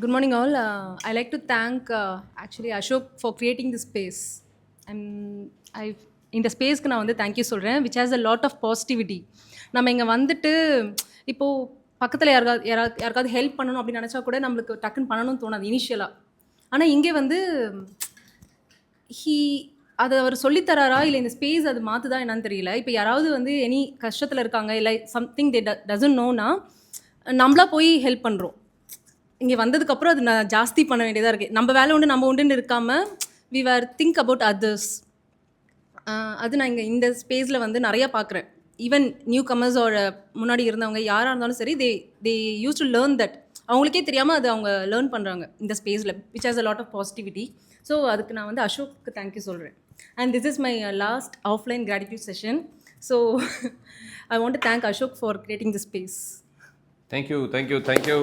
Good morning, all. I like to thank actually Ashok for creating this space. And I've இந்த ஸ்பேஸ்க்கு நான் வந்து thank you சொல்கிறேன் which has a lot of positivity. நம்ம இங்கே வந்துட்டு இப்போது பக்கத்தில் யாருக்காவது ஹெல்ப் பண்ணணும் அப்படின்னு நினச்சா கூட நம்மளுக்கு டக்குன்னு பண்ணணும்னு தோணாது இனிஷியலாக. ஆனால் இங்கே வந்து அதை அவர் சொல்லித்தராரா இல்லை இந்த ஸ்பேஸ் அது மாற்றுதா என்னன்னு தெரியல. இப்போ யாராவது வந்து எனி கஷ்டத்தில் இருக்காங்க இல்லை சம்திங் தே டசன்ட் நோனா நம்மளா போய் ஹெல்ப் பண்ணுறோம். இங்கே வந்ததுக்கப்புறம் அது நான் ஜாஸ்தி பண்ண வேண்டியதாக இருக்குது. நம்ம வேலை உண்டு நம்ம உண்டுன்னு இருக்காமல் we were think about others. அது நான் இங்கே இந்த ஸ்பேஸில் வந்து நிறையா பார்க்குறேன். ஈவன் நியூ கமர்ஸோட முன்னாடி இருந்தவங்க யாராக இருந்தாலும் சரி they used to learn that. அவங்களுக்கே தெரியாமல் அது அவங்க லேர்ன் பண்ணுறாங்க இந்த ஸ்பேஸில் which has a lot of positivity. So அதுக்கு நான் வந்து அசோக்கு தேங்க்யூ சொல்கிறேன். And this is my last offline gratitude session. So I want to thank Ashok for creating the space. Thank you.